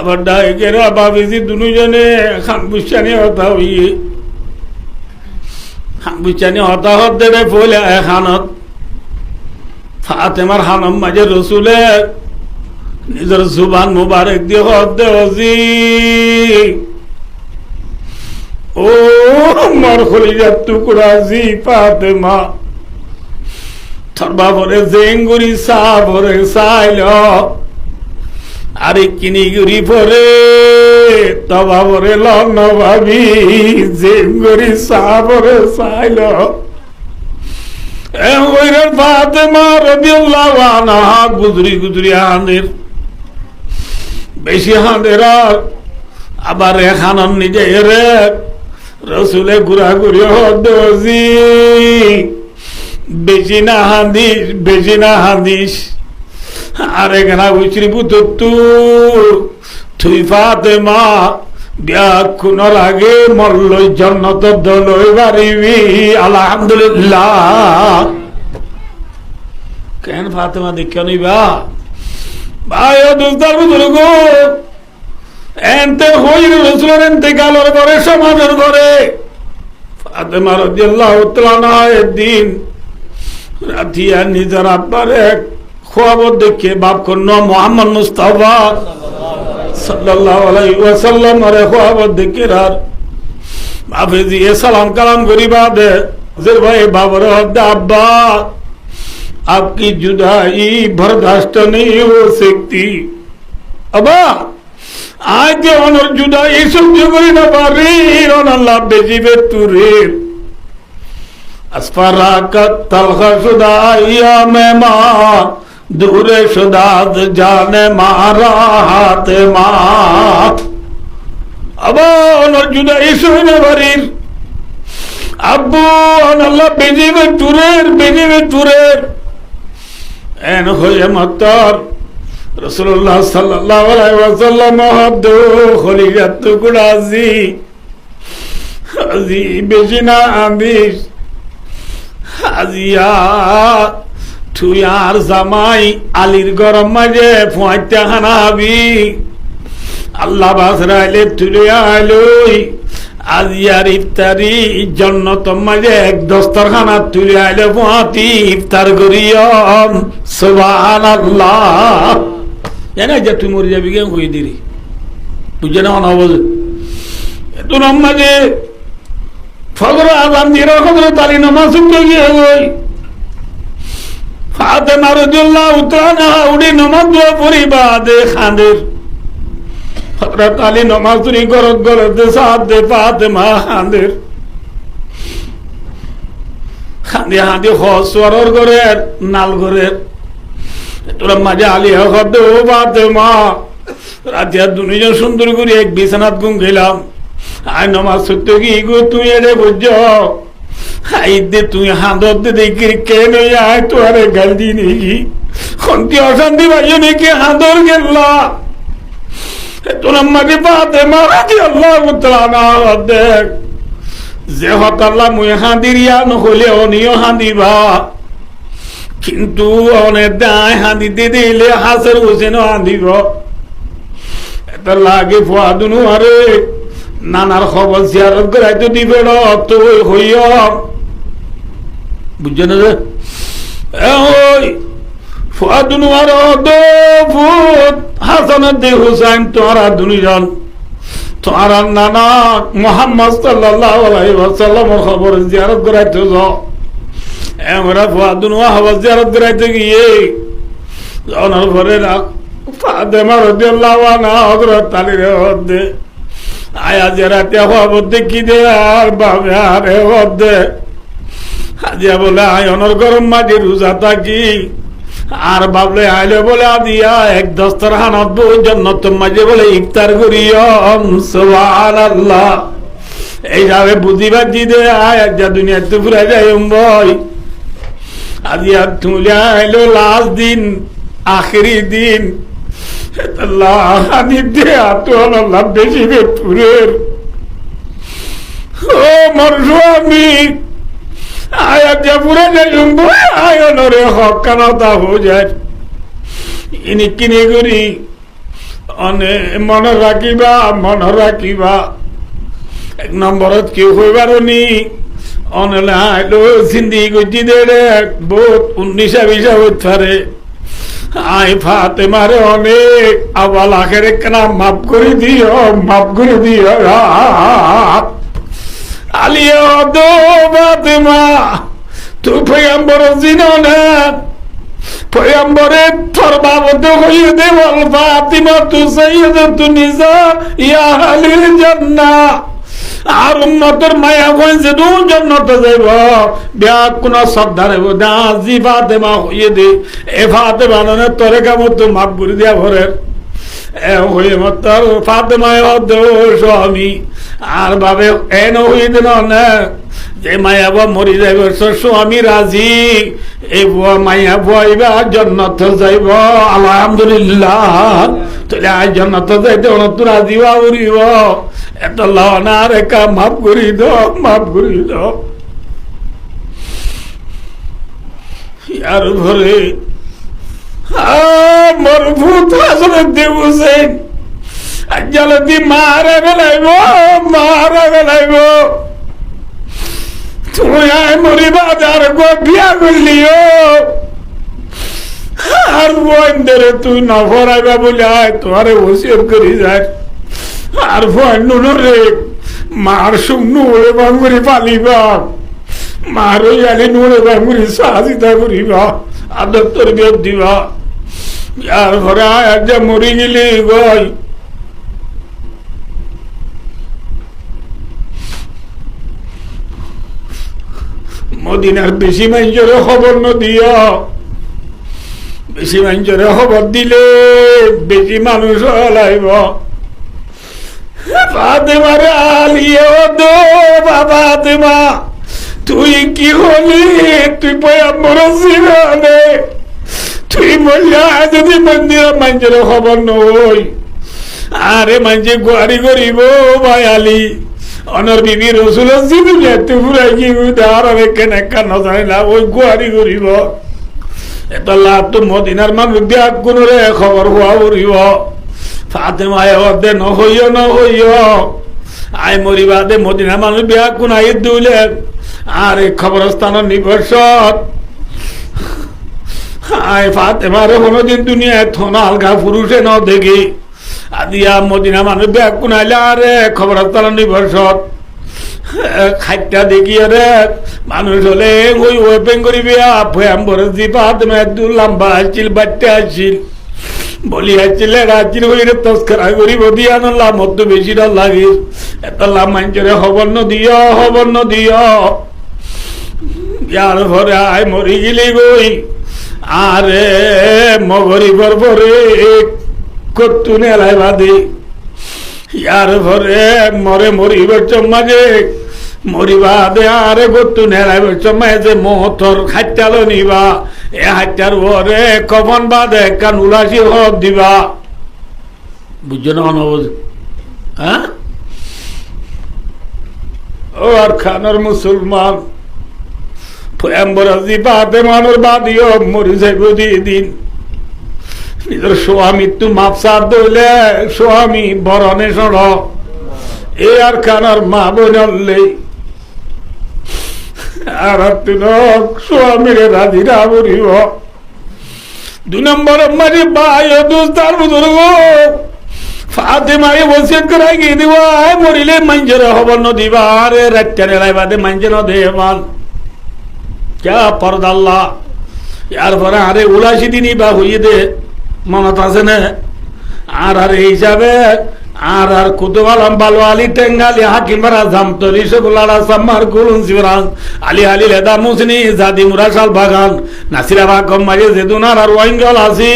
আবার ডাইকেরা বাবিজি দুজনে খান বুসানি হতা হইয়ে খান বুসানি হতাহত দেবে ফলে খানত ফাতেমার হানম মাঝে রসুলে নিজের জুবান মুবারক দিয়ে হত দেওয়াজি ও মর খলিজার টুকরা জি ফাতেমা থরবা ভরে জেঙ্গুরি সা ভরে চাইল আরে কিনি গুরি ভরে তবা ভরে লগ্ন ভাবি জেঙ্গুরি সা ভরে চাইল ফাতেমা রাদিয়াল্লাহু আনহা গুজরি গুজরি হাঁদের বেশি হাঁদের আবার খানন নিজে রে রসুলে ঘুরাঘুরি হদি বেশি না হাদিস আর এখানে উচরি পুত্র তুই ফাতেমা ব্যাকুণর আগে মল্লই জন্নত দলই বাড়িবি আলহামদুলিল্লাহ কেন ফাতেমা দীক্ষা নিবা ভাই দোস্তার বুজুর্গ এনতে হইর রসুলের ইন্তেকালের পরে সমাজের ঘরে ফাতেমা রাদিয়াল্লাহু তাআলা একদিন রাতিয়া নিজের আব্বারে খোয়াবত দেখে বাপ কর্ণ মুহাম্মদ মুস্তাফা সাল্লাল্লাহু আলাইহি ওয়াসাল্লাম আরে খোয়াবত দেখে রার বাপে দিয়ে সালাম কালাম করিবা দে জের ভাই বাবার হদ্দা আব্বা आपकी जुदाई बर्दाश्त नहीं हो सकती अबा आज অনর जुदाई সহ্য করি না পারি অনাল্লাহ বেজিবে তুরে আসফারাকাত তালখা সুদা ইয়া মেমা দূরে সুদাদ জানে মারা হাতে মা আবা অনর जुदाई সহ্য না পারি আব্বু অনাল্লাহ বেজিবে তুরের এন হয়ে মতর রাসূলুল্লাহ সাল্লাল্লাহু আলাইহি ওয়াসাল্লাম হদ্দ খলিজাত টুকরা জি বেজিনা আমিস আজিয়া তুই আর জামাই আলীর গরম মাঝে ফুয়াইতে হানাবি আল্লাহ বাসরাইলে তুলে আইলই আজিয়ার ইফতারি জন্নত মাঝে এক দস্তরখানা তুলে আইলে ফুয়াতি ইফতার করিয়ম সুবহানাল্লাহ জানা যে তুই মরে যাবি কেন কই দিরি বুঝে না অনাবজ এত নামাজে ফজর আযান দিয়ে হযরত আলী নামাজ পড়ে গিয়ে ওই ফাতেমা রাদিয়াল্লাহু তাআলা উড়ি নামাজ পড়িবা দে খানের হযরত আলী নামাজ পড়ি গরত সাথ দে ফাতেমা খানের খান্দে হসওয়ারর ঘরের নাল ঘরের তোরা মাঝে আলী হদ ও ফাতেমা রাতিয়া দুনিয়া সুন্দর করে এক বিছানাত ঘুম গেলাম আয় নামাজ পড়তে গিয়ে গো তুই এরে বুঝ আই দে তুই হাঁদর দে দেখি কেন আয় তো আরে গাল দিয়ে নেই খন্তি অশান্তি ভাইও নাকি হাঁদর গেল্লা তোরা মাঝে ফাতেমা রাদিয়াল্লাহু তাআলা দেখ যে হতাল্লা মুই হাঁদিরিয়া নহলে অনিও হাঁদিবা কিন্তু অনেক দায় হাঁদিতে দিলে হাসের হোসেন হাঁদিব এটা লাগে ফুয়াদুনু আরে নানার খবর জিয়ারত করাইতে দিবে তো হইয় বুঝছে না যে ওই ফুয়াদুনু আর ফুট হাসানের দে হুসাইন তোরা দুজন তোমার নানা মুহাম্মদ সাল্লাল্লাহু আলাইহি ওয়াসাল্লামের খবর জিয়ারত করাইতে যাও আমরা ফাদুন ওয়াহাব জিয়ারত করাইতে গিয়ে ওনার ঘরে ফাতেমা রাদিয়াল্লাহু আনহা হযরত আলীর হদ্দে আয়া জিয়ারতে হওয়াব দেখি দে আর বাবে আরে হদ্দে আজিয়া বলে আয় ওনার গরম মাঝে রোজা থাকি আর বাবলে আইলে বলে দিয়া এক দস্তরখানত বউ জন্নত মাঝে বলে ইফতার করিয়ম সুবহানাল্লাহ এইভাবে বুঝিবার দিদে আয় যা দুনিয়াতে পুরা যায় ভাই আজিয়া তুলে আইলো লাস্ট দিন আখেরি দিন আল্লাহ বেশি বেপুরের ও মর স্বামী আয়া যা পুরা যায় আয়নরে হক কানতা হো যায় ইনি কিনে করি অনে মনে রাখিবা 1 নম্বরত কেউ হইবার নি অনলা জিন্দি গতি দে বহুত 19-20 হইতে পারে আই ফাতেমারে অনেক আওয়াল আখেরে কেনা মাফ করে দিও আলিয়া দো ফাতেমা তুই পয়গম্বর জিনো না পয়গম্বরে তোর বাবদ হইয়ে দে বল ফাতেমা তু সাইয়্যিদাতু নিসা ইয়া আহলিল জান্নাহ আর উম্মতের মায়া হইছে দু জান্নাতে যাইব বিয়া কোন শ্রদ্ধা নেব না জি ফাতেমা হইয়ে দে এ ফাতেমা না তোরে কামত মাফ করে দিয়া ভরে এ হইয়ে মত ফাতেমা স্বামী আর ভাবে এন হইয়ে দেন না যে মায়া বা মরি যাইব স্বামী রাজি এই মায়া বইবা জান্নাত যাইব আলহামদুলিল্লাহ তাহলে আজ জান্নাত যাইতে অনত রাজি উড়িব এত লনা রেখা মাফ করি দাও ইয়ার ঘরে মোর ভূত আসলে দেবুছেন জলদি মারা গেলাইব তুমি আয় মরি বাজার গো বিয়া করলিও আর বোনদের তুই নফরাইবা বলে আয় তোমারে ওসিয়ত করি যায় আর ভয় নুরে মার শুকনো ওরে বাঙ্গুরি পালিবা মার ওই আলি নুরে বাঙ্গুরি সাহায্যতা করিবা আদর তোর বিয়োগ দিবা আর ঘরে আয় যা মরি গেলি গই মদিনার বেশি মানুষের খবর নদিও বেশি মানুষের খবর দিলে বেশি মানুষ হলাইব ফাতেমারে আলিয়ে দো বাবা ফাতেমা তুই কি হলি তুই পয়গম্বর জীবনে তুই বললা যদি মন্দির মানুষের খবর নই আরে মানুষে গুয়ারি করিব ভাই আলী অনর বিবি রসুল জীবনে পুরাই কি আর কেন নজানে না ওই গুয়ারি করিব এত লাভ তো মদিনার মানুষ ব্যাগ কোনরে খবর হওয়া উড়িব ফাতেমায় দে নহইও আই মরিবা দে মদিনা মানুষ বিয়া কোন আই দুলে আর খবরস্থানের নিবসত আই ফাতেমার কোনদিন দুনিয়ায় থোনা আলগা পুরুষে ন দেখি আদিয়া মদিনা মানুষ বিয়া কোন আইলে আরে খবরস্থানের নিবসত খাইটা দেখি রে মানুষ হলে ওই ওপেন করিবি পয়গম্বর জি ফাতেমা একদম লম্বা আসছিল বাচ্চা আসছিল বলি আসছিল রাত্রি হইলে তস্করা করিব দিয়া নল্লা মত বেশি ডর লাগে এত লাভ মানুষের খবর নদিও ইয়ার ঘরে আয় মরি গেলি গই আরে মগরিবর পরে কত্তু নেলাই বাদে ইয়ার ঘরে মরিবার চম্মাজে মরিবা দে আরে গত্তু নেলাই চম্মায় যে মোহতর খাইটাল নিবা এ হাইটার ওরে কফন বাদে কান উলাসি হদ দিবা বুঝছো না অনবুঝ হ্যাঁ ও আর খানের মুসলমান পয়গম্বর ফাতেমার বাদিও মরি যাইব দিন নিজের স্বামী তু মাপসার দইলে স্বামী বরণে সর এ আর খানার মা বোনলে আর স্বামীর রাধিরা বলিব 2 নম্বর মাঝে ভাই দোস্তার বুজুর্গ ফাতেমারে ওসিয়ত করাই গিয়ে দিব মরিলে মানুষের খবর নদিবা আরে রাত্রে নেলাই বাদে মানুষ নদে মান ক্যা পর্দা আল্লাহ ইয়ার পরে আরে 79 দিনই বা হইয়ে দে মনত আছে না আর এই হিসাবে আর কুতুব আলম বালো আলী টেঙ্গালি হাকিম বারা জামতরি সবুলারা সাম্মার কুলুন সিবরান আলী লেদা মুসনি জাদি মুরাশাল বাগান নাসিরা কম মাঝে যেদুনার আর ওয়াইঙ্গল আসি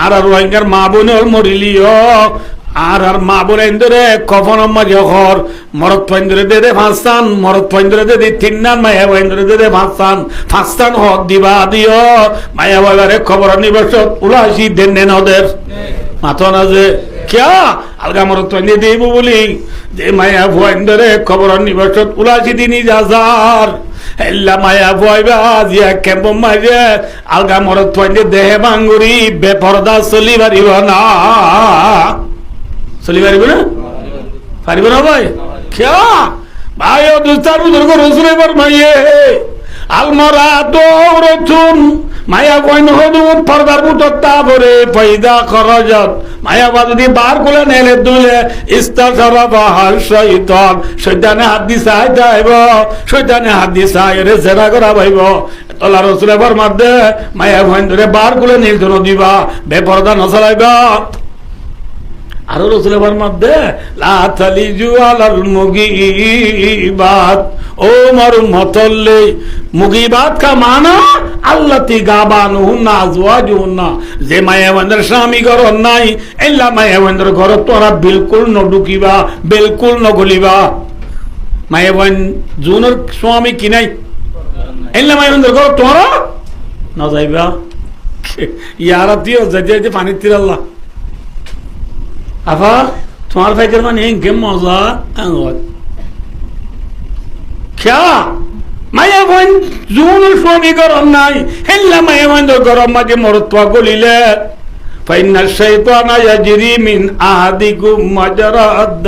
আর ওয়াইঙ্গার মা বোনের মরিলিও আর মা বোনের ধরে কফন মাঝে ঘর মরত পয়েন্দ্রে দে ফাঁসান মরত পয়েন্দ্রে দে 3 নান মায়া পয়েন্দ্রে দে ফাঁসান হক দিবা দিও মায়া বাবারে খবর নিবস 79 দেন নেন ওদের মাথা না যে क्या अलगा मरत पहले देव बोली जे माया भुआइंदरे खबर निबसत 79 दिन इजाजार एल्ला माया भुआइबा जिया केम्बो माजे अलगा मरत पहले देह बांगुरी बेपरदा चली बारिब ना চলি পারিব না? পারিব না ভাই? খেয়া ভাই ও দুস্তার বুজুর্গ রসুল এবার মাইয়ে আলমারা দৌড়তুন মায়া কইন হদুন পর্দার বুতত্তা ভরে পয়দা খরজত মায়া বাদি বার কোলে নেলে দুলে ইস্তাশারা বাহাল শয়তান শয়তানে হাত দি চাই যাইব শয়তানে হাত দি চাই রে জেরা করা ভাইব তোলা রসুল এবার মারদে মায়া কইন ধরে বার কোলে নীল ধরে দিবা বেপরদা নচলাইবা আরো রসুলের মধ্যে লা তালিজু আলাল মুগিবাত ও মারু মতল্লে মুগিবাত কা মানা আল্লাতি গাবানুহুন্না আজওয়াজুহুন্না যে মায়াবন্দের স্বামী ঘর নাই এল্লা মায়াবন্দের ঘর তোরা বিলকুল ন ঢুকিবা বিলকুল ন গলিবা মায়াবন জুনের স্বামী কি নাই এল্লা মায়াবন্দের ঘর তোরা ন যাইবা ইয়ারা দিও যাইতে পানি তিরাল্লাহ আফা তোমার ভাইদের মানে কে মজা খেয়া মায়া বোন জুন স্বামী গরম নাই হেল্লা মায়া বোন গরম মাঝে মরত্ব গলিলে ফাইনা শাইতানা ইয়াজরি মিন আহাদিকুম মাজরাদ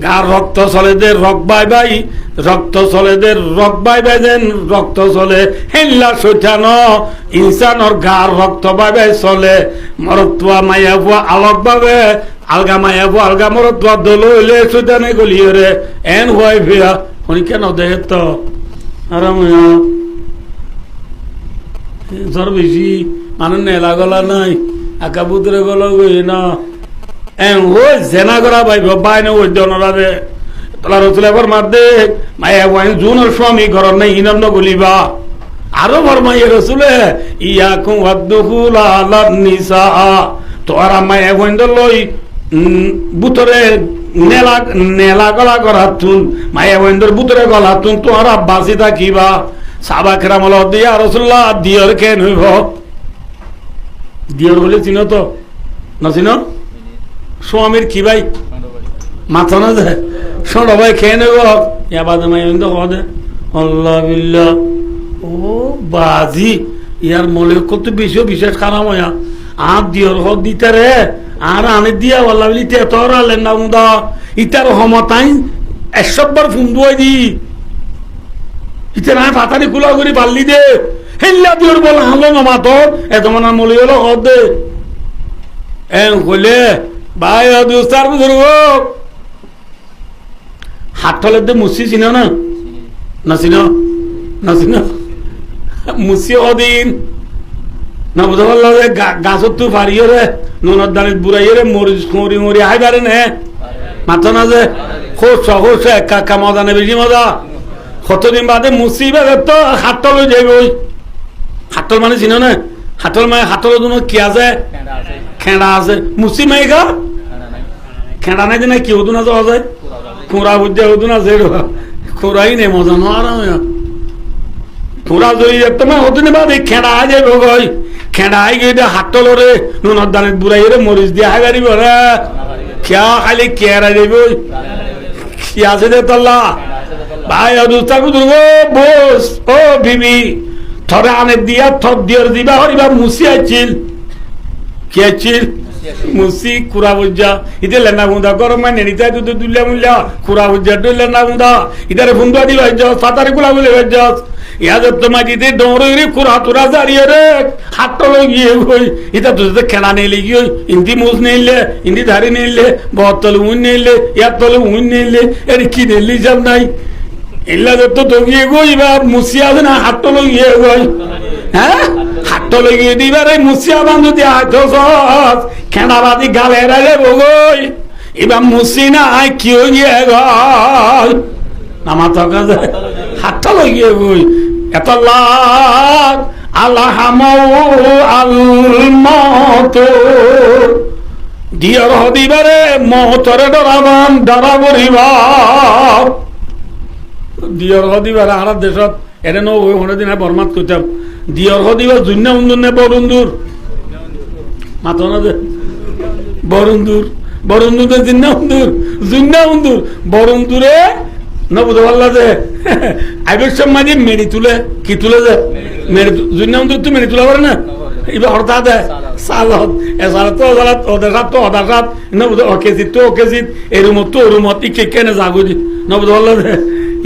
গার রক্ত চলে দে রক বাই বাই রক্ত চলে দে রক বাই বাই দেন রক্ত চলে হেল্লা শৈতান ইনসানর গার রক্ত বাই বাই চলে মরত্বা মায়া বুয়া আলোক বাবে আলগা মায়া বুয়া আলগা মরত্বা দলইলে শৈতানে গলিয়ে রে এন হয় ভিয়া শুনি কেন দেখে তো আরাম জ্বর বেশি মানে নেলা গলা নাই আকা বুতরে গলা গই না ওই জেনা করা ভাইব বাইনে ওই দনরাবে তোলা রসুল এবার মার দে মায়া ওয়াইন জুনের স্বামী ঘর নাই ইনম গলিবা আরো ফরমাইয়ে রসুলে ইয়াকুম ওয়াদদুখুল আলান নিসা তোরা মায়া ওয়াইন লই বুতরে নেলা নেলা গলা করাতুন মায়া ওয়াইনর বুতরে গলাতুন তোরা বাসি থাকিবা সাহাবা কেরাম হলো দিয়া রাসূলুল্লাহ দিয়র কেন হইব দিয়র বলে চিনো তো না চিনো স্বামীর কি ভাই মাথা না যায় শোনো ভাই খেয়ে নেব আল্লাহ বিল্লাহ ও বাজি ইয়ার মলে কত বেশি বিশেষ খারাপ হইয়া আর দিয়র হক দিতে রে আর আনে দিয়া আল্লাহ বিলি তে তোর আলেন না উদা ইতার ক্ষমতাই 100 বার ফোন দুয়াই দি ইতে না ফাতারি কুলা করি পারলি দে হেল্লা দিয়র বল হালো না মাতো এত মানা মলি হলো হদ দে কইলে ভাই দুস্তার বুজুর্গ হাত তলের দিয়ে মুসি চিনো না না চিনো না চিনো মুসি অদিন না বুঝতে পারল যে গাছত তো পারিও রে নুনের দানিত বুড়াইয়ে রে মরিচ মরি মরি আই পারে নে মাথা না যে খোঁজ খোঁজ কাকা মজা নে বেশি মজা কতদিন বাদে মুসি বাদে তো হাত তল যাইব ওই হাত তল মানে চিনো না হাতল মানে হাতলের জন্য কি আছে খেঁড়া আছে মুসি মাই গা খেঁড়া নাই যে না কি হতো না যাওয়া যায় খুঁড়া বুঝতে হতো না যে খুঁড়াই নেই মজা নোয়ার খুঁড়া যদি তোমার হতো না বাদ খেঁড়া যাইব গই খেঁড়া আই গিয়ে হাতল রে নুনের দানিত বুড়াই রে মরিচ দিয়ে হাই গাড়ি রে খেয়া খালি কেরা যাইব কি আছে দে তল্লা ভাই অদুস্তার বুঝুর্গ বস ও বিবি থরে আনে দিয়া থর দিয়র দিবা হরিবা মুসি আইছিল কি আইছিল মুসি কুড়া বুঝা ইতে লেনা বুন্দা গরম মানে নিতা দুধ দুলিয়া মুলিয়া কুড়া বুঝা দুলে না বুন্দা ইতারে বুন্দা দিবা ইজ্জত ফাতারে কুলা বলে ইজ্জত ইয়াদ তোমা দিতে দৌড়ি কুড়া তুরা জারিয়ে রে হাত লই গিয়ে কই ইতা দুধ খেনা নেলি গিয়ে ইন্দি মুজ নেইলে ইন্দি ধারি নেইলে বতল উন নেইলে ইয়াতল উন নেইলে এর কি নেলি সব নাই ইল্লা তো দগিয়ে গই বা মুসিয়া না হাত লই গিয়ে গই হ্যাঁ হাত লই গিয়ে দিবারে মুসিয়া বান্ধ দিয়া হাতস খেনাবাদি গালে রালে বগই এবার মুসি না আই কি গিয়ে গই নামা তো কাজে হাত লই গিয়ে গই এত লাগ আল্লাহ আল মত দিয়র হদিবারে মহতরে ডরাবান ডরা বরিবা দিয়র হদিবার আর দেশত এনে ন ওই দিন বরমাত করতাম দিয়র হদিবার জুন্না উন্দুর নে বরুন্দুর মাথা না যে বরুন্দুর বরুন্দুর জিন্না উন্দুর জুন্না উন্দুর বরুন্দুরে ন বুঝতে পারলা যে আইবের মাঝে মেরি তুলে কি তুলে যে মেরি জুন্না উন্দুর তো মেরি তুলা পারে না এবার হঠাৎ সালত এসারা তো সালাত ওদের সাথে তো ওদের সাথে নবুদ অকেজিত তো অকেজিত এরুমত তো এরুমত ইকে কেনে জাগুজি নবুদ বলল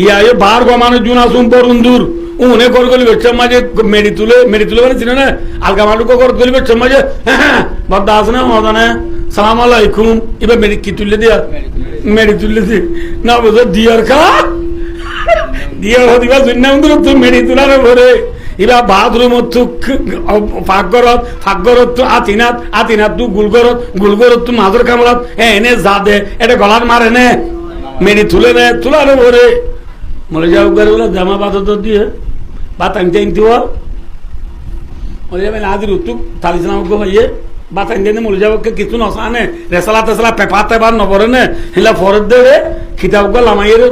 ইয়া এ বার গমানো জুনা সুম পরুন্দুর উনে কর গলি বেচম মাঝে মেডি তুলে মানে চিনে না আলগা মালু কর গলি বেচম মাঝে বদ্দা আসনা মদানে সালাম আলাইকুম এবার মেডি কি তুলে দিয়া মেডি তুলে দি নবুদ দিয়ার খা দিয়ার হদিবা জুন্না উন্দুর তো মেডি তুলার ভরে ইবা বাথরুম ফাঁকঘরত আতিনাত তু গুলগরত তু মাজর কামড়ত এনে যা দে এটা গলার মারে নে মেনি তুলে নে তুলার ভরে মরে যাও করে বলে জামা বাদত দিয়ে বাত আনতে আনতে মরে যাবেন আদির উত্তুক তালিসলাম ভাইয়ে বাত আনতে মরে যাবো কিছু নসানে রেসালা টেসালা পেপার টেপার নবরে নে হিলা ফরত দে রে খিতাব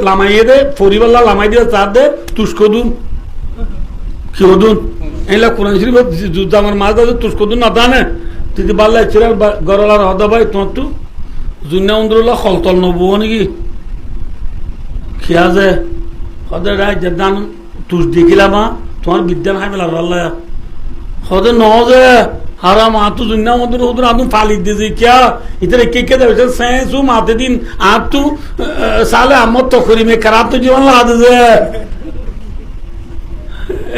লামাইয়ে দে পরিবার লামাই দিয়ে চার দে তুস্কদুন কি হদুন এইলা কোরআন শরীফ যুদ্ধ আমার মাছ দাদু তুস্কদুন না দানে তুই বাল্লা চিরাল গরলার হদা ভাই তোমার তো জুন্না উন্দরুল্লাহ খলতল নবুয় নাকি খিয়া যে হদে রায় যে দান তুষ দেখিলাম তোমার বিদ্যান খাই পেলার আল্লাহ হদে ন যে হারা মা তো জুন্না উন্দর উদর আদু ফালি দিয়েছি কিয়া ইতরে কে দেবে সেসু মাতে দিন আর তু সালে আমত তো করি মে করা তো জীবন লাদ যে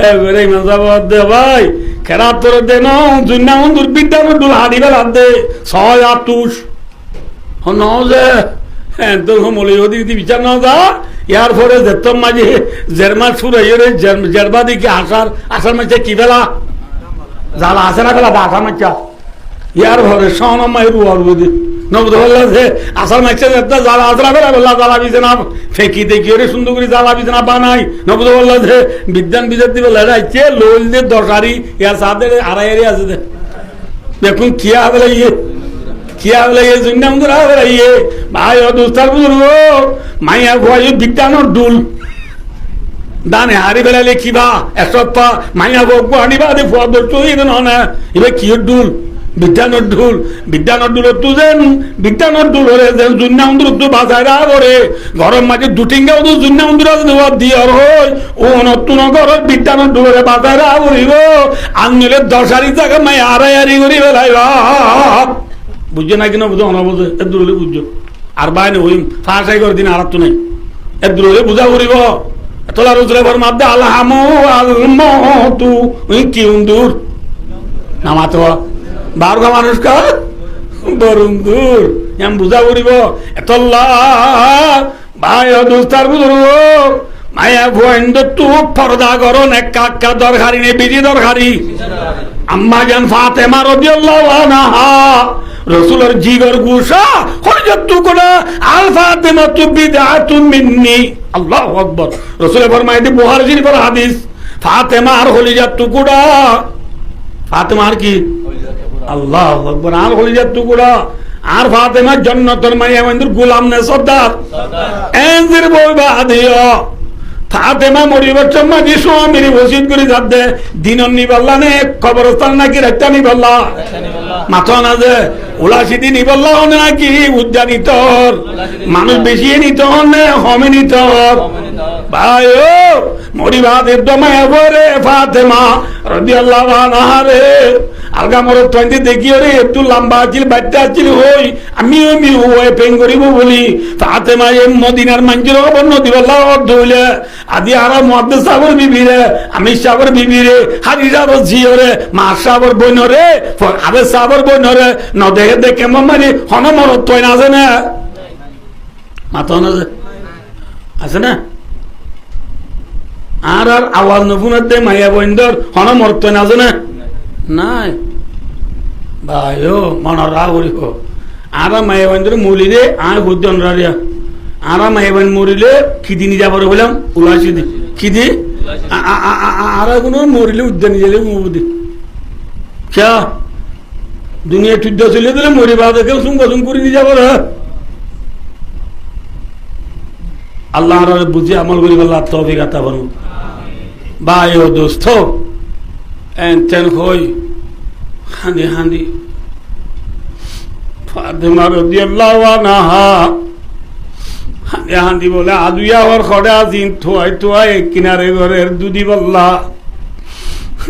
এবারে মজাবাদ দে ভাই খেরাত তোর দে না জুন্না উন্দর বিদ্যান ডুল হাদি বেলা দে ছয় আতুষ ন যে তো মলি হদি বিচার না যা ইয়ার পরে যেতম মাঝে জেরমা সুর জেরবা দিকে আসার মাঝে কি বেলা জ্বালা আসে না বেলা আসার মাঝা ইয়ার পরে সনমাই রুয়ার বুঝি নবদ বললা যে আসার মাঝে জ্বালা আসরা বেলা বললা জ্বালা বিছে না ফেঁকি দেখি ওরে সুন্দর করে জ্বালা বিছে না বানাই নবদ বললা যে বিদ্যান বিজার দিবে লড়াইছে লোল দিয়ে দরকারি ইয়ার সাথে আড়াই আছে দেখুন কিয়া বলে কিয়া বলে জন্য ভাই দোস্তার বুঝলো মাইয়া ভয় বিজ্ঞানের ডুল দানে হারি বেলালে কিবা এসপ্পা মাইয়া বকবো আনিবা দে ফুয়া দোস্ত না এবার কি ডুল বিজ্ঞানের ডুল তো যেন বিজ্ঞানের ডুল হলে যেন জুন্না উন্দুর তো বাজায় রা করে ঘরের মাঝে দুটিঙ্গাও তো জুন্না উন্দুর দিয়ার হয় ও নতুন ঘরের বিজ্ঞানের ডুলের বাজায় রা করিব আনলে 10 হারি জায়গা মাই আড়াই করি বেলাই বুঝছো না কিনা বুঝো অনা বুঝো এর দূর হলে বুঝছো আর বাইরে হইম ফাঁসাই করে দিন আর তো নাই এর দূর হলে বুঝা করিব তোলা রোজরে ভর মাদ্দে আল্লাহামু আলমতু কি উন্দুর নামাতো বারগা মানুষ কা বরুণ দূর এম বুঝা করিব এতল্লা ভাই দোস্তার বুঝরু মায়া ভুয়েন্দ তু পর্দা করো একা দরকারি নে বিজি দরকারি আম্মা জান ফাতেমা রাদিয়াল্লাহু আনহা রাসূলের জিগর গুশা হযরত কোনা আল ফাতেমা তু বিদআতুন মিন্নি আল্লাহু আকবার রাসূল ফরমাইতে বুখারী শরীফের হাদিস ফাতেমা আর হলিজাত টুকুরা ফাতেমা আর কি আল্লাহু আকবার আর হলিজাত টুকুরা আর ফাতেমা জান্নাতের মাইয়া মন্দির গোলাম নে সর্দার এনজির বইবা দিও ফাতেমা মরিবার চম্মাজি স্বামীর ওসিয়ত করে যাচ্ছে দিনন নিবাল্লা নে কবরস্থান নাকি রাখতা নিবাল্লা মাথা না যে উলাসিদি নিবাল্লা হনে নাকি উজ্জানিতর মানুষ বেশি নিতর নে হমে নিতর ভাই ও মরিবাদের দমায় বরে ফাতেমা রাদিয়াল্লাহু আনহা রে আলগা মরত তৈতে দেখিও রে একটু লম্বা আছিল বাচ্চা আছিল হই আমিও ওই পেন করিব বলি ফাতেমা এই মদিনার মঞ্জির খবর নদী বল্লা ধইলে আদি আর মুহাদ্দিস সাহেবের বিবি রে আমি সাহেবের বিবি রে হাজি সাহেবের ঝিও রে মা সাহেবের বোন রে আবে সাহেবের বোন রে ন দেখে দেখে মারি হন মরত তৈ না আছে না মাথা না আছে না আর আওয়াজ নফুনের দে মাইয়া বইন্দর হন মরত তৈ না আছে না নাই ভাই ও মনের রাগ করিব আর মাইয়া বইন্দর মরিলে আর বুদ্ধন রারিয়া আর মাইয়া বইন মরিলে খিদি নিয়ে যাবার বললাম উলাসি দি খিদি আর কোনো মরিলে উদ্যান নিয়ে গেলে মুদি ক্যা দুনিয়া টুদ্দ চলে দিলে মরিবা দেখে সুঙ্গ সুঙ্গ করে নিয়ে যাবার আল্লাহ বুঝি আমল করি আল্লাহ তৌফিক আতা করুন ভাই ও দোস্ত এন হই হাঁদি হাঁদি ফাতেমা রাদিয়াল্লাহু আনহা হাঁদি হাঁদি বলে আদুয়া ওর খড়া দিন থুয়াই থুয়াই কিনারে ঘরের দুদি বল্লা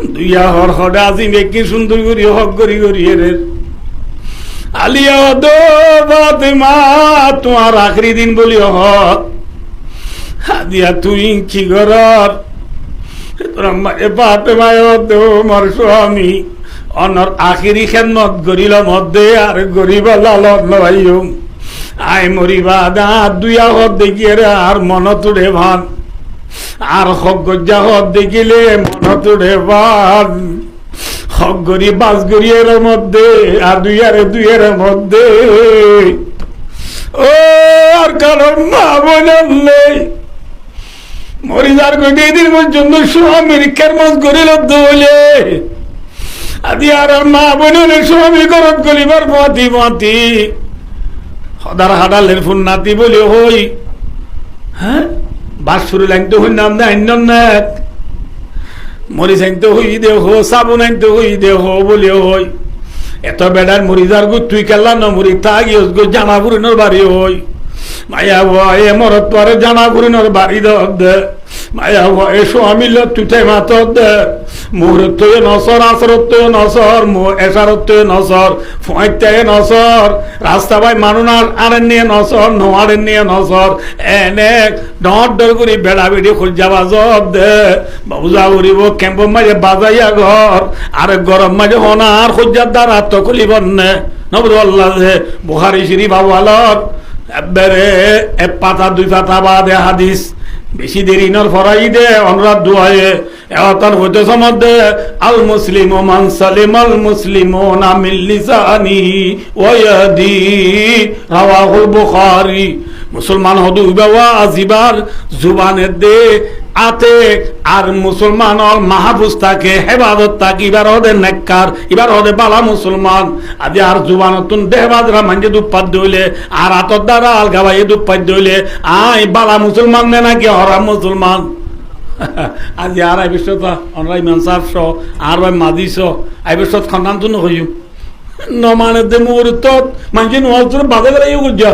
দুইয়া হর হডা আজি মেকি সুন্দর করি হক করি রে আলিয়া দো ফাতেমা তোমার আখরি দিন বলিও হক দিয়া তুই কি করর ফাতেমায় দো মোর স্বামী অনর আখিরি খেদমত গরিল মধ্যে আর গরিব লালত লইও আই মরিবা দাঁত দুইয়া হদ দেখিয়ে রে আর মন তুড়ে ভান আর হজ্জা হদ দেখিলে মন তুড়ে ভান হক গরি বাস গরিয়ের মধ্যে আর দুইয়ের মধ্যে ও আর কারণ মা বললে মরিদার গটি দিন পর্যন্ত স্বামীর খেরমত গরিল বলে আদি আর মা বলে স্বামী করত গরিবার মাতি মাতি সদার হাডালের ফোন নাতি বলে হই হ্যাঁ বাস শুরু লাইন তো হই নাম না মরিচ আনতে হই দেহ সাবুন আনতে হই দেহ বলে হই এত বেড়ার মরিদার গো তুই কেলা ন মরি তাগি গো জানা পুরিনর বাড়ি হই মায়া ভয় মরত পরে জানা পুরিনর বাড়ি দে মায়া ভয় স্বামী তুই মাত দে মুহূর্ত নসর আসরত নসর এসারত নসর ফয়তে নসর রাস্তা ভাই মানুনার আরেন নিয়ে নসর নোয়ারেন নিয়ে নসর এনে ডর ডর করি বেড়া বেড়ি খুঁজা বাজব দে বাবুজা উড়িব ক্যাম্প মাঝে বাজাইয়া ঘর আর গরম মাঝে হনার খুঁজার দ্বারা তো খুলিব নে নবর আল্লাহ বুখারী শরীফ আওয়ালত এবারে এক পাতা দুই পাতা বাদে হাদিস বেশি দেরি নর ফরাই দে অনুরাধ দুয়ায়ে এওয়াতার হইতে সমধ্যে আল মুসলিম মান সালিম আল মুসলিম না মিন লিসানিহি ওয়া ইয়াদিহি রাওয়াহুল বুখারী মুসলমান হদু বাবা আজিবার জুবানের দে আতে আর মুসলমানর মাহফুজ থাকে হেফাজত থাকে এবার হদে নেককার এবার হদে বালা মুসলমান আদি আর জুবানতুন দেহবাজরা মানজে দুপাত দইলে আর আতর দ্বারা আলগা ভাই দুপাত দইলে আই বালা মুসলমান নে নাকি হরাম মুসলমান আজি আর আই বিশ্বত অনরাই মানসাফ সহ আর ভাই মাদিস আই বিশ্বত খন্দান তুন হইম নমানে দে মুহূর্তত মানজে নোয়াজুর বাদে গলাই গুজা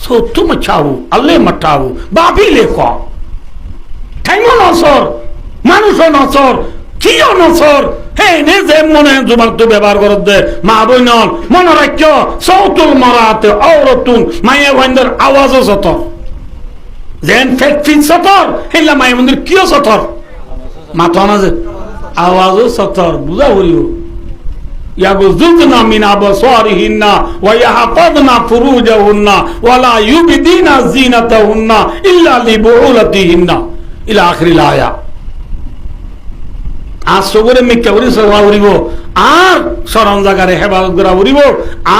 সত্য মচাও আল্লে মটাও বাপি লেখ ঠাইমো নসর মানুষ নসর কিও নসর হে নে যে মনে জুমার তো ব্যবহার করত দে মা বইনল মনে রাখ সৌতুল মরাতে ঔরতুন মায়ে বন্ধর আওয়াজও সতর যেন ফেক ফিট সতর হেলা মায়ে মন্দির কিও সতর মাথা না যে আওয়াজও সতর বুঝা বলিও يغضضن من أبصارهن ويحفظن فروجهن ولا يبدين زينتهن إلا لبعولتهن إلى آخر الآية আর সবরে মিথ্যা করে সবা উড়িব আর সরম জায়গারে হেফাজত করা উড়িব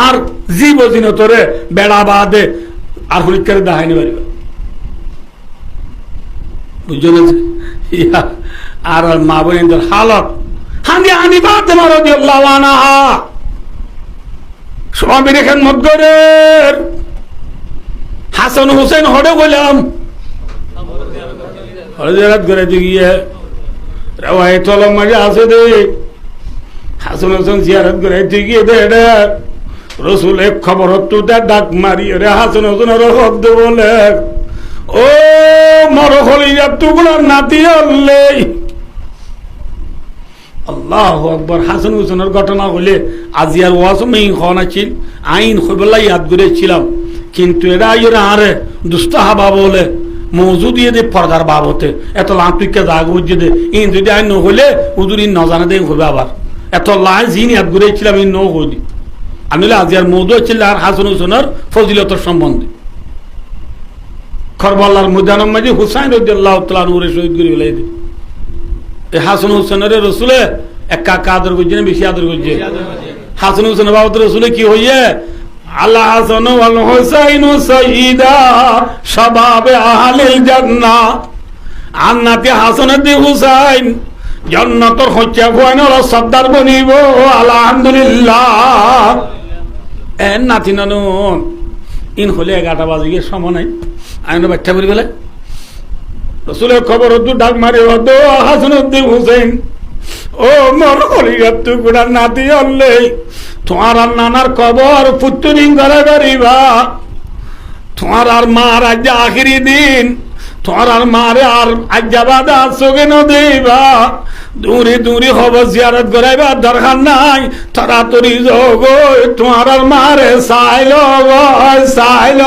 আর জীব জিনতরে বেড়া বাদে আর হলিকারে দাহাইনি পারিব বুঝলেন আর মা বোনদের হালত হানি হানি ফাতেমা রাদিয়াল্লাহু আনহা স্বামীর খেদমত করে হাসান হোসেন হড়ে গেলাম হযরত করে দিয়ে রওয়ায়াত মাঝে আছে দে হাসান হোসেন জিয়ারত করে দিয়ে দে রাসূল এক খবর তুতে ডাক মারি রে হাসান হোসেনের শব্দ বলে ও মর খলিজা টুকরা নাতি আল্লে আল্লাহু আকবার হাসান হোসেনের ঘটনা হলে আজি আর ওয়াজ মেই হওয়া ছিল আইন হইবলা ইয়াদ করেছিলাম কিন্তু এরা এরা আরে দুস্তাহাবা বলে মৌজুদ দিয়ে দে পর্দার বাবতে এত লাঁতুকে জাগ বুঝে দে ইন যদি আইন নহলে হুজুর ইন নজানে দে হবে আবার এত লাই জিন ইয়াদ করেছিলাম ইন ন হইলি আমি আজি আর মৌজু ছিল আর হাসান হোসেনের ফজিলতের সম্বন্ধে কারবালার ময়দানের মাঝে হুসাইন রাদিয়াল্লাহু তাআলা নূরে শহীদ করে ফেলাই দে হাসান হোসেনের রসুলে এক কাকা আদর করছে না বেশি আদর করছে হাসান হোসেনের বাবদ রসুলে কি হইয়ে আল্লাহ হাসান ওয়াল হুসাইন সাইয়্যিদা শাবাবে আহলিল জান্নাহ আন্নাতে হাসানের দি হুসাইন জান্নাতের হচ্ছে কোয়নার সর্দার বনিব আলহামদুলিল্লাহ এন নাতি নানু ইন হলে 11টা বাজে গিয়ে সময় নাই আইন বাচ্চা করি বলে রসুলের খবর হতো ডাক মারি হতো হাসানুদ্দিন হুসেন ও মর কলিগার টুকুরা নাতি আনলে তোমার আর নানার খবর পুত্তরিং করে করিবা তোমার আর মার আজ আখিরি দিন তোমার আর মারে আর আজ যাবাদা চোখে ন দিবা দূরে দূরে হব জিয়ারত করাইবার দরকার নাই, তাড়াতাড়ি যোগ তোমার আর মারে সাইল সাইল।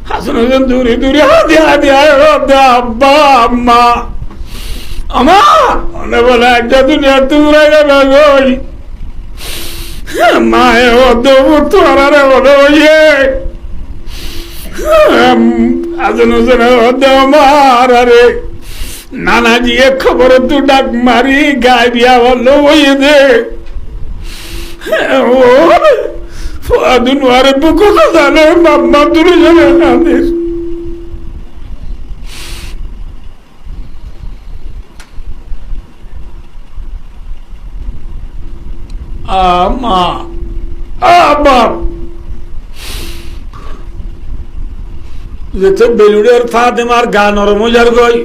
হাসান হোসেন দূরে দূরে আব্বা আম্মা আমার বলে একটা দুনিয়া তোমরা গেলে গই মায়ে তোমার বলে ওইয়ে হাসান হোসেন আমার আরে নানাজি খবর তু ডাক মারি গায়ে বিয়া বললো ওই দে ফুয়াদুনওয়ারে বুকো জানে মাম্মা দূরে যাবে আমাদের আমা আবাব যেতে বেলুড়ের ফাতেমার গা নরম যার গই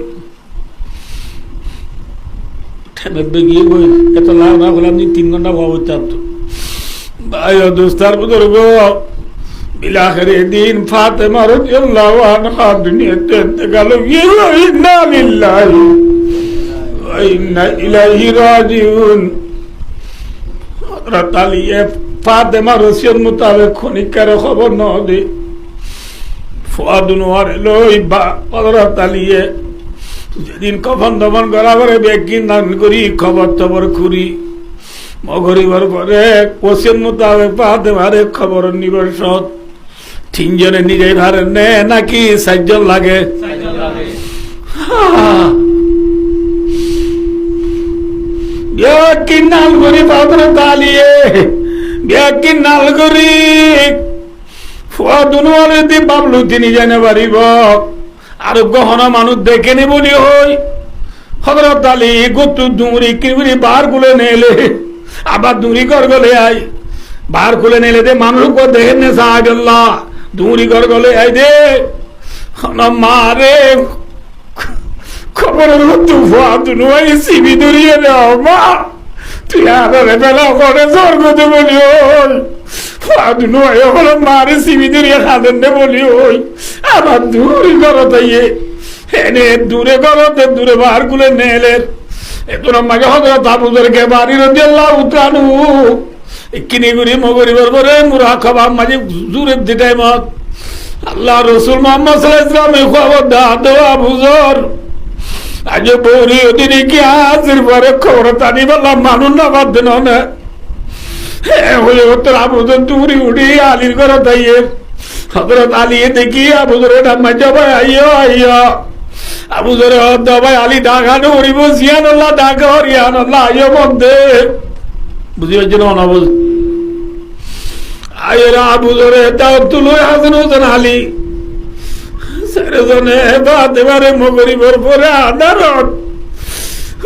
ঠেবে গিয়ে গই এত লাভ না বলে আপনি 3 ঘন্টা ভাব তো ভাই দোস্তার বুজুর্গ বিলাখের দিন ফাতেমা রাদিয়াল্লাহু আনহা দুনিয়াতে গেল ইন্না লিল্লাহি ওয়া ইন্না ইলাইহি রাজিউন। হযরত আলী ফাতেমা রসিয়ত মোতাবেক খনিকার খবর ন দে ফুয়াদুনওয়ার লই বা হযরত আলী যেদিন কফন দমন করা করে বেগিন দান করি খবর টবর খুরি মগরিবার পরে ওসিয়ত মোতাবেক ফাতেমারে খবর নিবর্ষত 3 জনে নিজেই ভারে নে নাকি 4 জন লাগে? নাল করি হযরত আলী নাল করি ফুয়াদুনওয়ারে দি বাবলু তিনি জানে পারিব আর গহনা মানুষ দেখে নি বলি হই হযরত আলী গতু দুরি কিবরি বার গুলে নেলে আবার দূরি কর গলে আই বার খুলে নেলে দে মানুষ কো দেখেন না সাহাবাল্লাহ দূরি কর গলে আই দে মারে খবর তু ফুয়াদুনওয়াই সিবি দূরিয়ে নাও মা তুই আরে বেলা করে স্বর্গ দে বলি ওই ফুয়াদুনওয়াই হলো মারে সিবি দূরিয়ে খাদেন নে বলি ওই আবার দূরি করো তাইয়ে এনে দূরে করো দূরে বার খুলে নেলে এতরা মাঝে হযরত আবু যরকে বাড়ি রাদিয়াল্লাহু তাআলা কিনি গুরি মগরিবার পরে মুরাকাবা মাঝে জুরে দিটাই মত আল্লাহ রাসূল মুহাম্মদ সাল্লাল্লাহু আলাইহি ওয়াসাল্লাম খবর দাও আবু যর আজ বৌরি ওদিনে কি হাজির পরে খবর তানি বললাম মানুষ না বাদ দেন না হয়ে তোর আবু যর দূরি উড়ি আলীর ঘর তাইয়ে হযরত আলী দেখি আবু যর এটা মাঝে ভাই আইয়ো আইয়ো আবু যর ভাই আলী ডাকানো উড়িব জিয়ানুল্লাহ ডাকা হরিয়ানুল্লাহ আইয়ো মধ্যে বুঝি পারছেন না বুঝ আইরা আবু যর তাও তুলো হাসান হোসেন আলী সারজনে বাদ এবারে মগরিবের পরে আদারত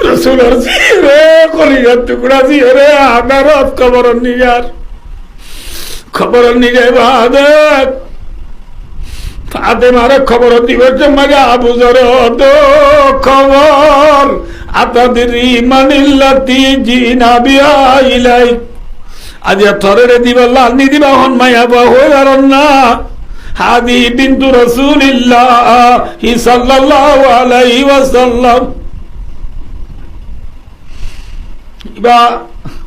রাসূলের জিরে কলিজার টুকরা জিরে আদারত খবর নিজার বাদ ফাতেমার খবর দিবের জন্য আবু যর তো খবর আতাদরি মানিল্লাতি জিনা বিয়া ইলাই আজ থরে দিবাল্লাহ নি দিবা হন মায়া বা হইয়ার না হাদি বিনতু রাসূলিল্লাহ সাল্লাল্লাহু আলাইহি ওয়াসাল্লাম ইবা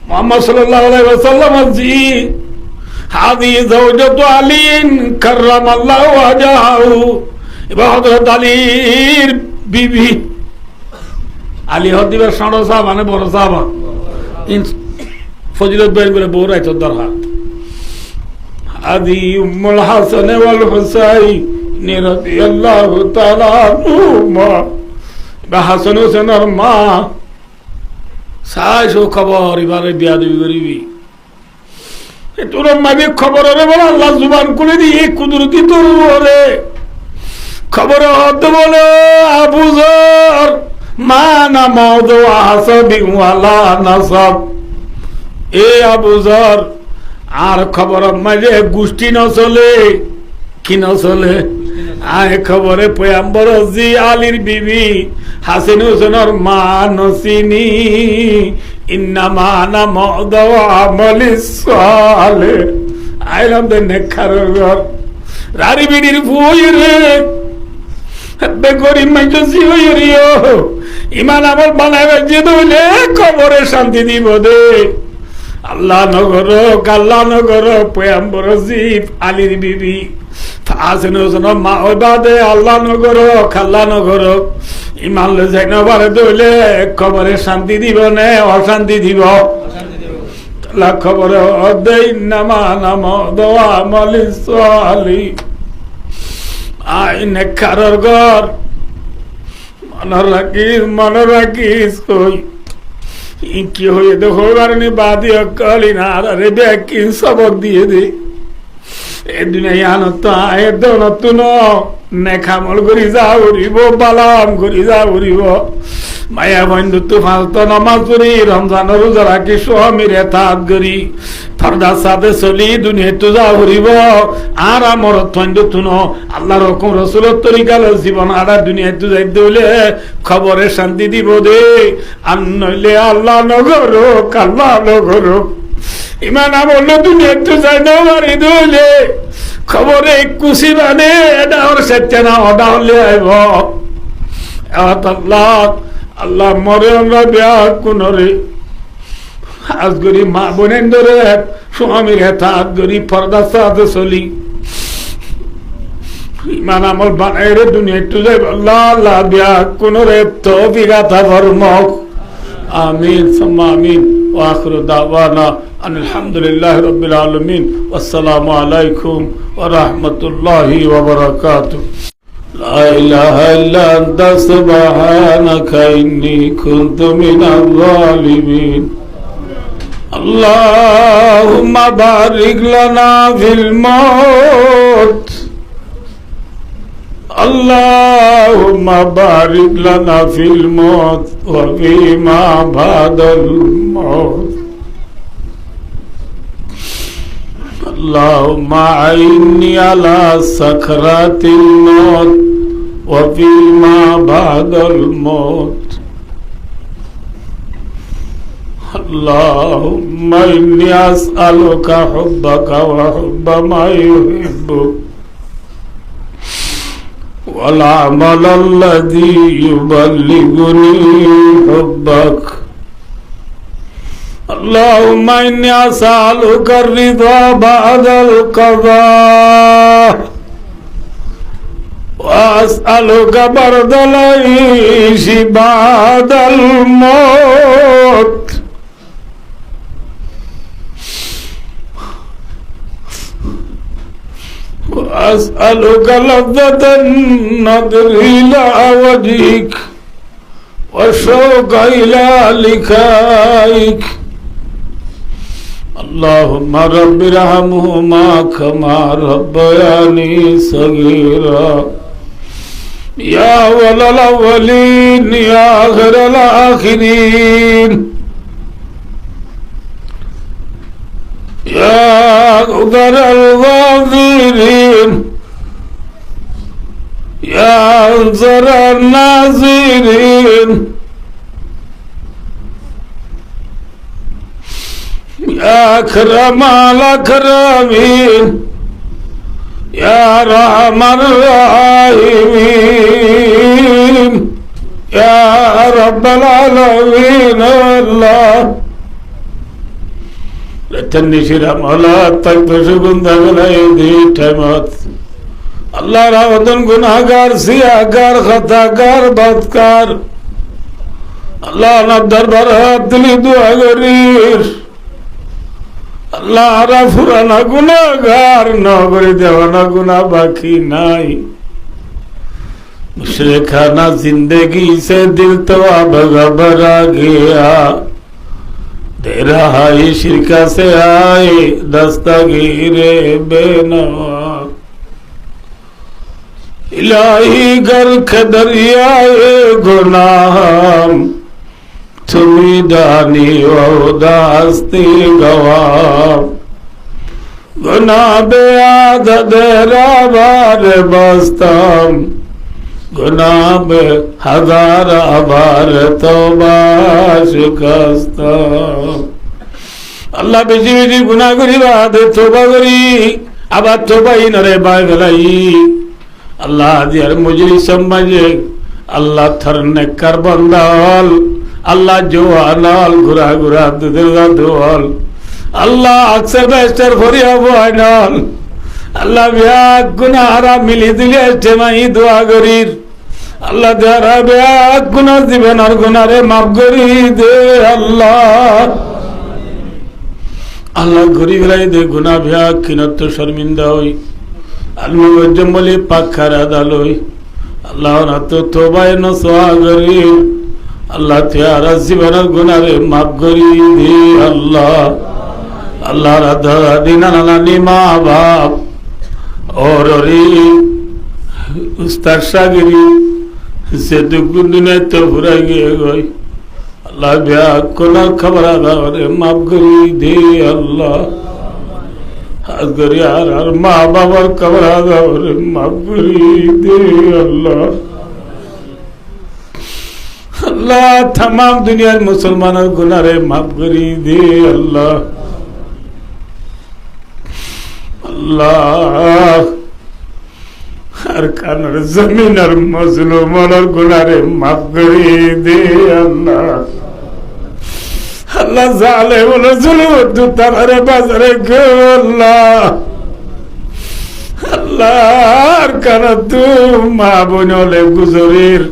মুহাম্মদ সাল্লাল্লাহু আলাইহি ওয়াসাল্লাম জি হাদি যাওজাতু আলীন কাররামাল্লাহু ওয়াজহাহু ইবা হযরত আলীর বিবি আলী হদিবার সাড়ো সাহাবা মানে বড় সাহাবা ফজিলত বের করে বউ রাইত দরহাত আদি উম্মুল হাসান ওয়াল হুসাইন রাদিয়াল্লাহু তাআলা আনহুমা বা হাসান হোসেনের মা সাইসো খবর এবারে বিয়া দিবি করিবি তোর মাঝে খবর রে বল আল্লাহ জুবান খুলে দিয়ে কুদরতি তোর রে খবর হতে বলে আবু যর মা না মওদু হাসাবি ওয়ালা নাসাব এ আবু যর আর খবর মাঝে গোষ্ঠী নচলে কি নচলে আয় খবরে পয়গম্বর জি আলীর বিবি হাসান হোসেনের মা নসিনি ইন্নামা আনা মওদু আমালিস সালেহ আইলাম দে নেখার ঘর রারি বিডির ফুই রে গরিব মাইছি হইরিও ইমান আমল বানাই যে দইলে কবরে শান্তি দিব দে আল্লাহ নগর কাল্লা নগর পয়ম্বর জিফ আলীর বিবি আসেন মা ওবাদে আল্লাহ নগর খাল্লা নগর ইমান লে যাই নবারে দইলে কবরে শান্তি দিব নে অশান্তি দিব খবর অদেই নামা নাম দোয়া মালিস আলী আইনে কারোর ঘর মনে রাখিস কই কি হয়ে দেখো কারণে বাদি অকালি না আরে ব্যাকি সবক দিয়ে দে এ দুনিয়া আনত আয়ের দৌলত নেখামল করি যা উড়িব বালাম করি যা উড়িব মায়া বন্ধুত্ব ফালতো নামাজ পড়ি রমজান রোজা রাখি স্বামীর এতাত করি ফরদার সাথে চলি দুনিয়া তো যা উড়িব আর আমার বন্ধুত্ব ন আল্লাহর হুকুম রাসূলের তরিকার জীবন আর দুনিয়া তো যাইতে হইলে খবরে শান্তি দিব দে আর নইলে আল্লাহ নগর কাল্লা নগর ইমান আমল দুনিয়া তো যাই না মারি দইলে খবরে কুশি মানে এটা ওর সত্যি না ওটা হলে আইব আল্লাহ আল্লাহ মরে আমরা বিয়া কোনরে আজ করি মা বোনের ধরে স্বামীর হাত করি পর্দার সাথে চলি ইমান আমল বানাই রে দুনিয়া একটু যাইব আল্লাহ আল্লাহ বিয়া কোনরে তৌফিক আতা ফরমাও আমিন সুম্মা আমিন ওয়া আখিরু দাওয়ানা আলহামদুলিল্লাহি রাব্বিল আলামিন ওয়াসসালামু আলাইকুম ওয়া রাহমাতুল্লাহি ওয়া বারাকাতুহু لا إله إلا أنت سبحانك إني كنت من الظالمين اللهم بارك لنا في الموت اللهم بارك لنا في الموت وفيما بعد الموت اللهم أعني على سكرات الموت وفيما بعد الموت اللهم إني أسألك حبك وحب ما يحبك والعمل الذي يبلغني حبك اللهم إني أسألك الرضا بعد القضاء وأسألك برد العيش بعد الموت وأسألك لذة النظر إلى وجهك والشوق إلى لقائك اللهم رب ارحمهما كما ربياني صغيرا يا أول الأولين يا آخر الآخرين يا غفر الغافرين يا أنصر الناصرين يا أكرم الأكرمين يا أرحم الراحمين يا رب العالمين الله لتنشر مولا تكبش بندغل يدي تمت الله راودن گناہگار سیاہگار خطاگار بدکار الله نبدر برات دلی دعا گریر আল্লাহ রা ফুরানা গুনাহগার নগরে দেওয়ানা গুনাহ বাকি নাই মুশরিকানা जिंदगी से दिल तो अब घबरा गया दे रहा है शिरका से आए दस्तगीरे बेनवा इलाही गर्क दरियाए गुनाह তুমি দানি ও দাস্তি গওয়া গুনাহ বেআদদের আবার বাস্তাম গুনাহ বে হাজার আবার তওবা শিকস্তাম আল্লাহ বেশি বেশি গুনাহ করি বাদে তওবা করি আবার তওবাই নরে বাই গলাই আল্লাহ দিয়ার মজলিস মাঝে আল্লাহ থর নেককার বান্দাল আল্লাহ জোয়ানাল ঘুরা ঘুরা দুধের দোয়াল আল্লাহ আকসর বেস্টার ভরিয়া বয়নাল আল্লাহ ব্যাগ গুনাহারা মিলি দিলে টেমাই দোয়া করির আল্লাহ যারা ব্যাগ গুনা জীবনের গুনারে মাফ করি দে আল্লাহ আল্লাহ ঘুরি ঘুরাই দে গুনা ব্যাগ কিনত শর্মিন্দা হই আলমলি পাখার আদালই আল্লাহ না তো তোবায় নসোয়া করি আল্লাহ তেয়ারা জীবনের গুনারে মাফ করি দে আল্লাহ আল্লাহ রাধা দিনা নানি মা বাপ और उस्ताद शागिरी से दुगुन दुनिया तो बुरा गए गई अल्लाह ब्या को ना खबर आदा और माफ करी दे अल्लाह हाथ करी यार माँ बाप और खबर आदा और माफ करी दे अल्लाह अल्लाह तमाम दुनिया मुसलमानों गुनारे माफ करी दे अल्लाह अल्लाह हर कानर जमीन और मजलूमों और गुनारे माफ करी दे अल्लाह अल्लाह जाले बोलो जुल्म तू तारे बाजरे के अल्लाह अल्लाह हर कानर तू माँ बोले गुजरीर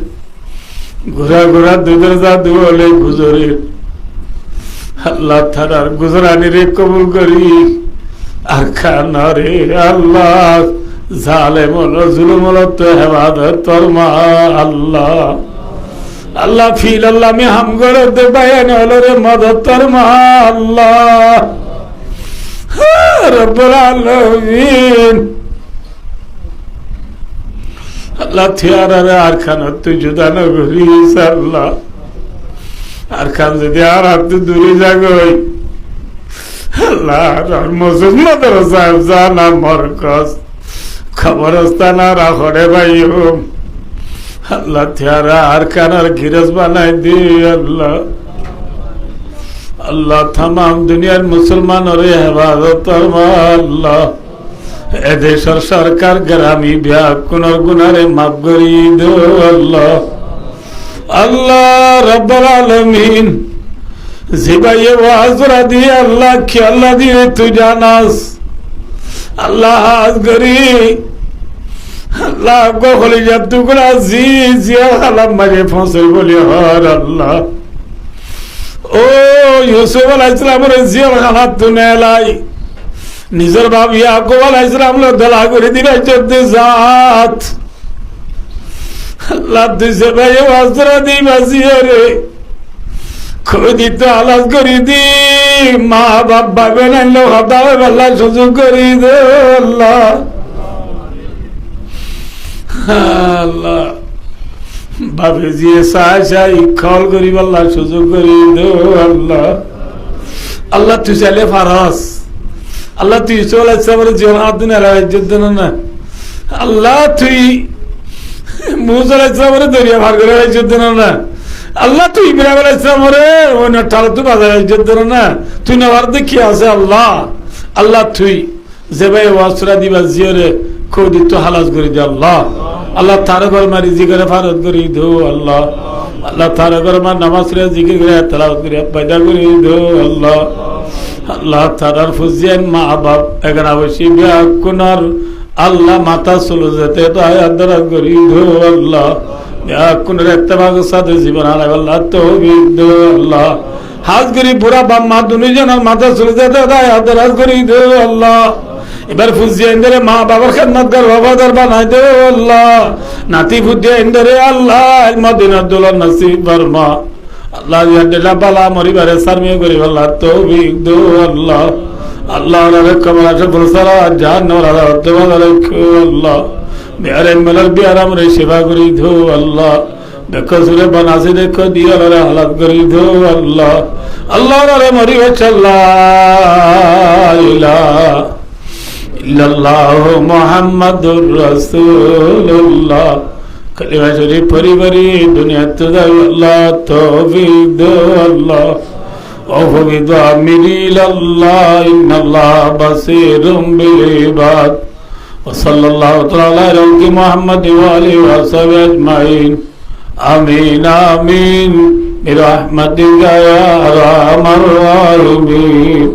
घुरा घुरा दुधर जा दुले गुजरीर अल्लाह थारा गुजरानी रे कबूल करी আখানারে আল্লাহ জালেম জুলুম তো হেফাজত ফরমা আল্লাহ আল্লাহ ফিল আল্লাহ মে হাম করে দে বায়ান হলরে মদদ ফরমা আল্লাহ রব্বুল আলামিন আল্লাহ থিয়ারে আরখানা তুই জুদা না করিস আল্লাহ আরখান যদি আর হাত দূরে যাগই खबरस्ताना राखड़े भाई अल्लाह त्यारा आरकानार गिरस बनाई दे अल्लाह अल्लाह तमाम दुनियार मुसलमान और हेफाजत अल्लाह एदेशर सरकार ग्रामी ब्याकुनर गुनारे माफ करी दो अल्लाह अल्लाह रब्बुल आलमीन जिबाये वाजरा दिए अल्लाह की अल्लाह दिए तू जानास अल्लाह हाथ करी अल्लाह को खोली जब तू गुना जी अल्लाह मजे फंसे बोले हर अल्लाह ओ यूसुफ अलैहिस्सलाम रे जिया खाना तूने लाई निजर बाप याकूब अलैहिस्सलाम लो दला करे दिना जद्दे जात अल्लाह तुझे भाई वाजरा दी बसिरे खुदी तो आलास करी दी माँ बाप बाबे लो हटावे वाला सुजुग करी दे अल्लाह अल्लाह बाबे जी साशाई खौल करी वाला सुजुग करी दे अल्लाह अल्लाह तू चले फारस अल्लाह तू चले सबर जोनात ने ला जद्दन ना अल्लाह तू मूसा ले सबर दरिया भाग करे जद्दन ना अल्लाह तू इब्राहिम अलैहिस्सलाम रे वो नटाल तू बाजा जद्दन ना तू नवार देखिया से अल्लाह अल्लाह तू जेबे वासरा दिबा जियरे खोदी तो हालास करी दे अल्लाह अल्लाह तारा घर में रिज़िक रे फारत करी दो अल्लाह अल्लाह तारा घर में नमाज रे जिकिर करे तिलावत करे पैदा करी दो अल्लाह अल्लाह तारा फुजियन माँ बाप अगर आवश्यक बिया कुनार अल्लाह माता सुलो जेते तो आया दरद करी दो अल्लाह कुन इत्तेफाक साथ जीवन आने वाला तो भी दो अल्लाह हाथ करी पूरा बाप माँ दुनिया जन माता सुलो जेते तो आया दरद करी दो अल्लाह इबर फुजिया इंदरे माँ बाबर खिदमत कर वफादार बना दो अल्लाह नाती फुजिया इंदरे अल्लाह मदीना दुल्हन नसीब फरमा अल्लाह यदला बाला मरी बारे सर में करी अल्लाह तो भी दो अल्लाह अल्लाह रे कमला से फुलसरा जान वाला तो रखो अल्लाह मेरे मलर बियारा मरे सेवा करी दो अल्लाह देखो सुरे बना से देखो दिया रे हालत करी दो अल्लाह अल्लाह रे मरी चला इल्लल्लाह मुहम्मदुर रसूलुल्लाह कलिमा शरीफ परी परी दुनिया तुदा अल्लाह तौफीक दो अल्लाह वफ़विद अम्री इलल्लाह इन्नल्लाह बसीरुम बिल इबाद وصلى الله تعالى على محمد وآله وصحبه أجمعين آمين آمين برحمتك يا أرحم الراحمين.